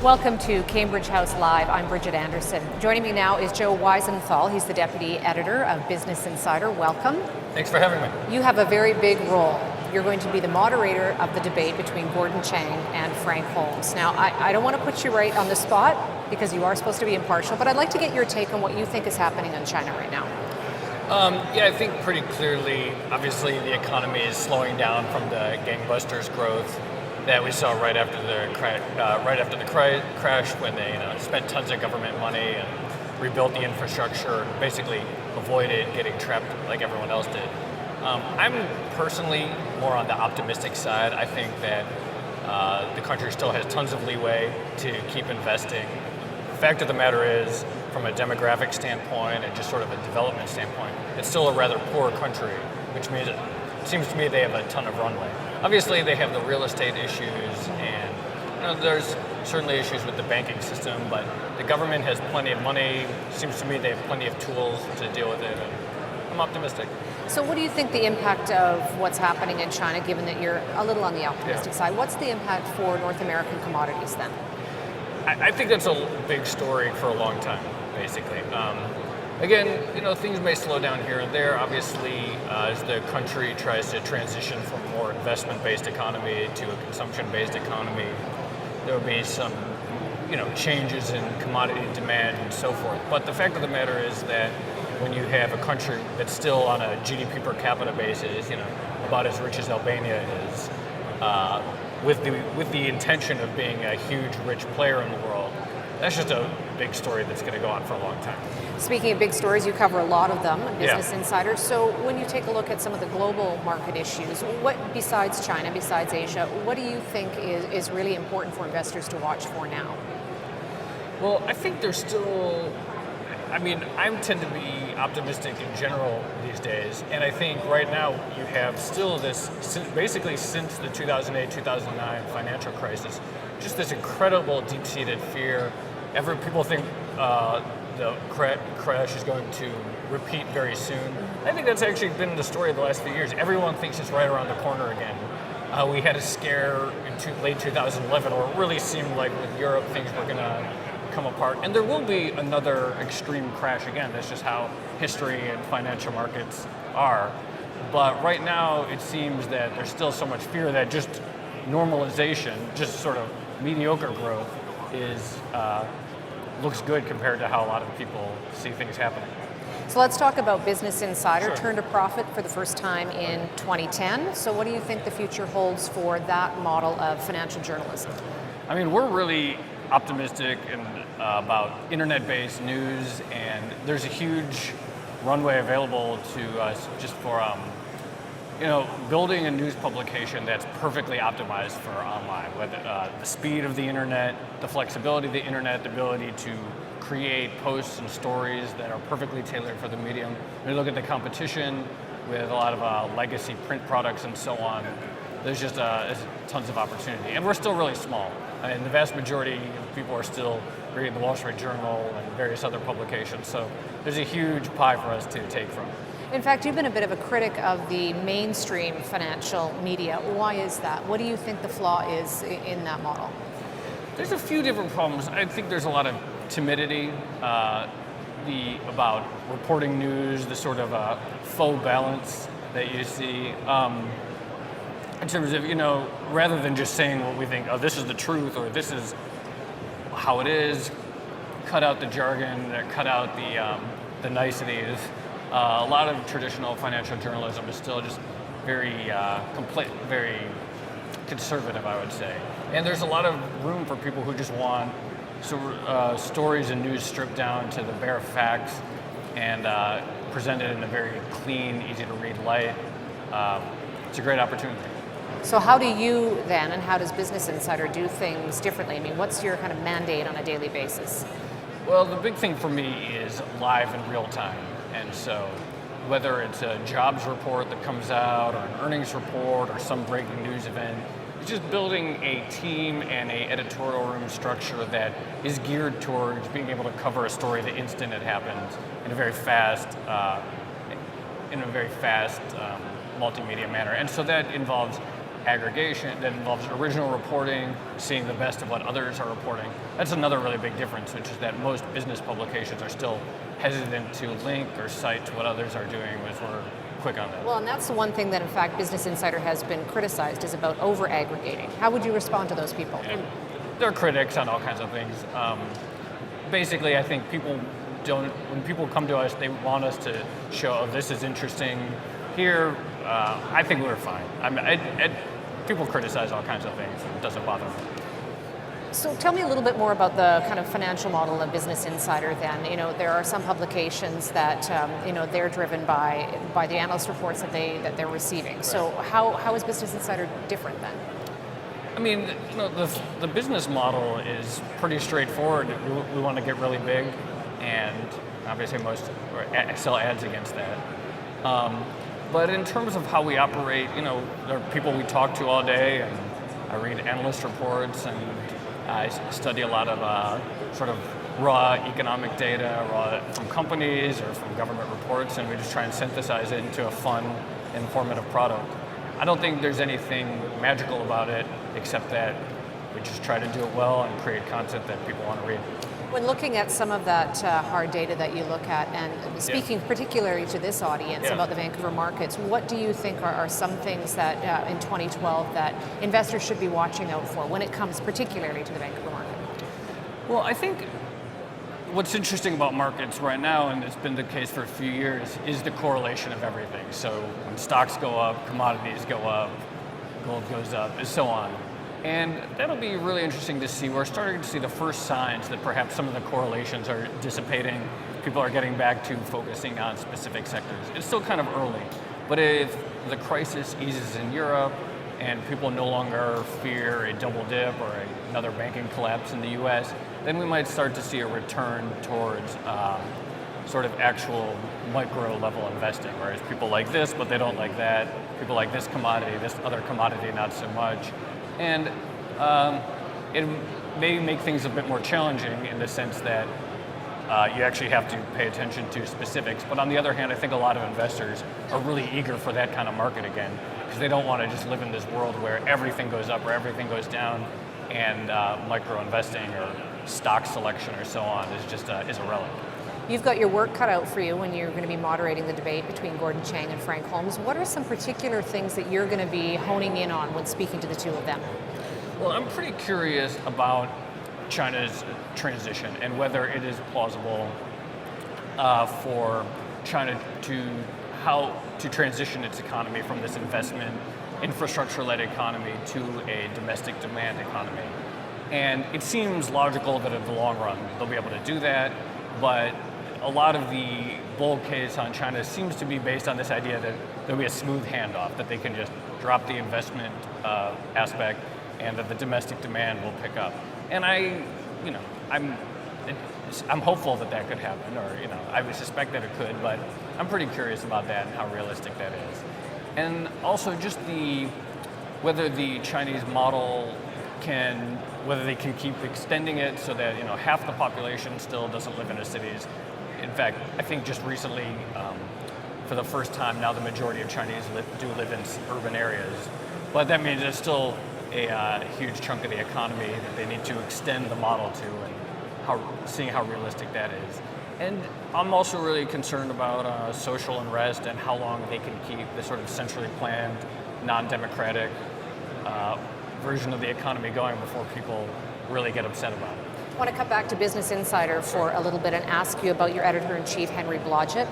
Welcome to Cambridge House Live. I'm Bridget Anderson. Joining me now is Joe Weisenthal. He's the Deputy Editor of Business Insider. Welcome. Thanks for having me. You have a very big role. You're going to be the moderator of the debate between Gordon Chang and Frank Holmes. Now, I don't want to put you right on the spot because you are supposed to be impartial, but I'd like to get your take on what you think is happening in China right now. I think pretty clearly, obviously, the economy is slowing down from the gangbusters growth that we saw right after the crash, when they spent tons of government money and rebuilt the infrastructure, and basically avoided getting trapped like everyone else did. I'm personally more on the optimistic side. I think that the country still has tons of leeway to keep investing. The fact of the matter is, from a demographic standpoint and just sort of a development standpoint, it's still a rather poor country, which means it seems to me they have a ton of runway. Obviously, they have the real estate issues, and there's certainly issues with the banking system, but the government has plenty of money. Seems to me they have plenty of tools to deal with it, and I'm optimistic. So what do you think the impact of what's happening in China, given that you're a little on the optimistic side, what's the impact for North American commodities then? I think that's a big story for a long time, basically. Again, things may slow down here and there. Obviously, as the country tries to transition from a more investment-based economy to a consumption-based economy, there will be some, changes in commodity demand and so forth. But the fact of the matter is that when you have a country that's still on a GDP per capita basis, about as rich as Albania is, with the intention of being a huge, rich player in the world, that's just a big story that's going to go on for a long time. Speaking of big stories, you cover a lot of them, Business Insider. So when you take a look at some of the global market issues, what besides China, besides Asia, what do you think is really important for investors to watch for now? Well, I think there's still, I tend to be optimistic in general these days, and I think right now you have still this, basically since the 2008-2009 financial crisis, just this incredible deep-seated fear. People think the crash is going to repeat very soon. I think that's actually been the story of the last few years. Everyone thinks it's right around the corner again. We had a scare in late 2011 where it really seemed like with Europe things were going to come apart. And there will be another extreme crash again. That's just how history and financial markets are. But right now it seems that there's still so much fear that just normalization, just sort of mediocre growth looks good compared to how a lot of people see things happening. So let's talk about Business Insider. Sure. Turned a profit for the first time in 2010. So what do you think the future holds for that model of financial journalism? We're really optimistic about internet-based news, and there's a huge runway available to us just for building a news publication that's perfectly optimized for online. Whether the speed of the internet, the flexibility of the internet, the ability to create posts and stories that are perfectly tailored for the medium. When you look at the competition with a lot of legacy print products and so on, there's just there's tons of opportunity. And we're still really small. The vast majority of people are still reading the Wall Street Journal and various other publications. So there's a huge pie for us to take from. In fact, you've been a bit of a critic of the mainstream financial media. Why is that? What do you think the flaw is in that model? There's a few different problems. I think there's a lot of timidity about reporting news, the sort of faux balance that you see. In terms of, rather than just saying what we think, this is the truth, or this is how it is, cut out the jargon, cut out the niceties. A lot of traditional financial journalism is still just very very conservative, I would say. And there's a lot of room for people who just want stories and news stripped down to the bare facts and presented in a very clean, easy to read light. It's a great opportunity. So how do you then, and how does Business Insider do things differently? What's your kind of mandate on a daily basis? Well, the big thing for me is live in real time. And so whether it's a jobs report that comes out or an earnings report or some breaking news event, it's just building a team and a editorial room structure that is geared towards being able to cover a story the instant it happens in a very fast multimedia manner. And so that involves aggregation, that involves original reporting, seeing the best of what others are reporting. That's another really big difference, which is that most business publications are still hesitant to link or cite to what others are doing, as we're quick on that. Well, and that's the one thing that, in fact, Business Insider has been criticized, is about over-aggregating. How would you respond to those people? And they're critics on all kinds of things. Basically, I think when people come to us, they want us to show, oh, this is interesting. Here, I think we're fine. People criticize all kinds of things, and it doesn't bother me. So tell me a little bit more about the kind of financial model of Business Insider then. There are some publications that, they're driven by the analyst reports that they're receiving. Right. So how is Business Insider different then? I mean, the business model is pretty straightforward. We want to get really big, and obviously most sell ads against that. But in terms of how we operate, there are people we talk to all day, and I read analyst reports, and I study a lot of sort of raw economic data from companies or from government reports, and we just try and synthesize it into a fun, informative product. I don't think there's anything magical about it, except that we just try to do it well and create content that people want to read. When looking at some of that hard data that you look at, and speaking particularly to this audience about the Vancouver markets, what do you think are some things that in 2012 that investors should be watching out for when it comes particularly to the Vancouver market? Well, I think what's interesting about markets right now, and it's been the case for a few years, is the correlation of everything. So when stocks go up, commodities go up, gold goes up, and so on. And that'll be really interesting to see. We're starting to see the first signs that perhaps some of the correlations are dissipating. People are getting back to focusing on specific sectors. It's still kind of early, but if the crisis eases in Europe and people no longer fear a double dip or another banking collapse in the US, then we might start to see a return towards sort of actual micro level investing, whereas people like this, but they don't like that. People like this commodity, this other commodity, not so much. And it may make things a bit more challenging in the sense that you actually have to pay attention to specifics. But on the other hand, I think a lot of investors are really eager for that kind of market again, because they don't want to just live in this world where everything goes up or everything goes down, and micro investing or stock selection or so on is irrelevant. You've got your work cut out for you when you're going to be moderating the debate between Gordon Chang and Frank Holmes. What are some particular things that you're going to be honing in on when speaking to the two of them? Well, I'm pretty curious about China's transition and whether it is plausible for China to transition its economy from this investment, infrastructure-led economy to a domestic demand economy. And it seems logical that in the long run they'll be able to do that, but a lot of the bull case on China seems to be based on this idea that there'll be a smooth handoff, that they can just drop the investment aspect and that the domestic demand will pick up. And I'm hopeful that could happen, or I would suspect that it could, but I'm pretty curious about that and how realistic that is. And also just whether the Chinese model whether they can keep extending it so that half the population still doesn't live in the cities. In fact, I think just recently, for the first time now, the majority of Chinese do live in urban areas. But that means there's still a huge chunk of the economy that they need to extend the model to, and seeing how realistic that is. And I'm also really concerned about social unrest and how long they can keep the sort of centrally planned, non-democratic version of the economy going before people really get upset about it. I want to cut back to Business Insider for a little bit and ask you about your editor-in-chief, Henry Blodgett.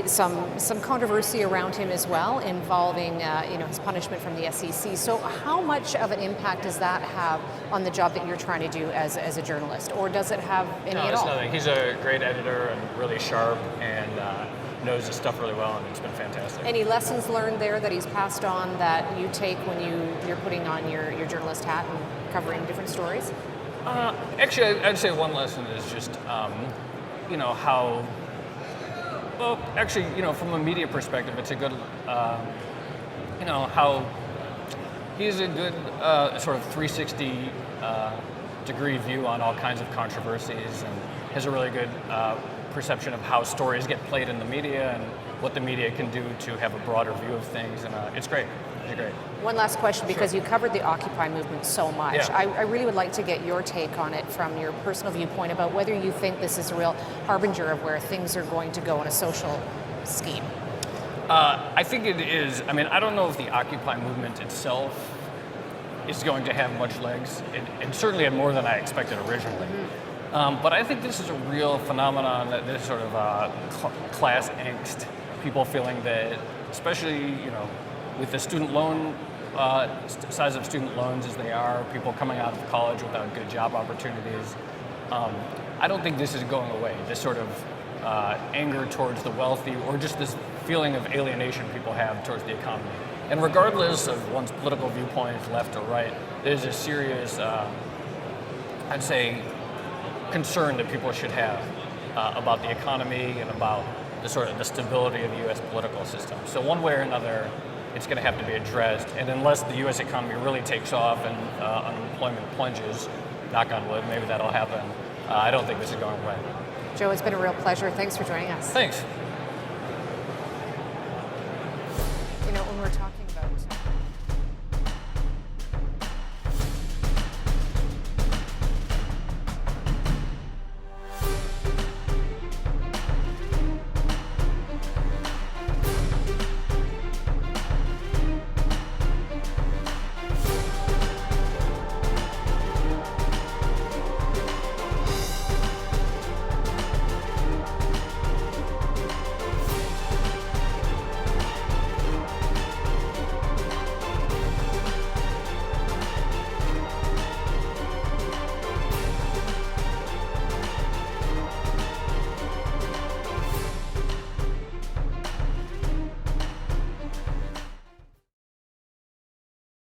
Some controversy around him as well, involving his punishment from the SEC. So how much of an impact does that have on the job that you're trying to do as a journalist, or does it have any at all? No, it's nothing. He's a great editor and really sharp, and knows his stuff really well, and it's been fantastic. Any lessons learned there that he's passed on that you take when you're putting on your journalist hat and covering different stories? Actually, I'd say one lesson is just, how, well, actually, from a media perspective, it's a good, how he's a good sort of 360 degree view on all kinds of controversies, and has a really good perception of how stories get played in the media and what the media can do to have a broader view of things, and it's great. be great. One last question, because you covered the Occupy movement so much. Yeah. I really would like to get your take on it from your personal viewpoint about whether you think this is a real harbinger of where things are going to go in a social scheme. I think it is. I mean, I don't know if the Occupy movement itself is going to have much legs. It certainly had more than I expected originally. But I think this is a real phenomenon, that this sort of class angst, people feeling that, especially with the student loan size of student loans as they are, people coming out of college without good job opportunities. I don't think this is going away. This sort of anger towards the wealthy, or just this feeling of alienation people have towards the economy. And regardless of one's political viewpoints, left or right, there's a serious, I'd say, concern that people should have about the economy and about the stability of the U.S. political system. So one way or another, it's going to have to be addressed. And unless the U.S. economy really takes off and unemployment plunges, knock on wood, maybe that'll happen, I don't think this is going away. Joe, it's been a real pleasure. Thanks for joining us. Thanks.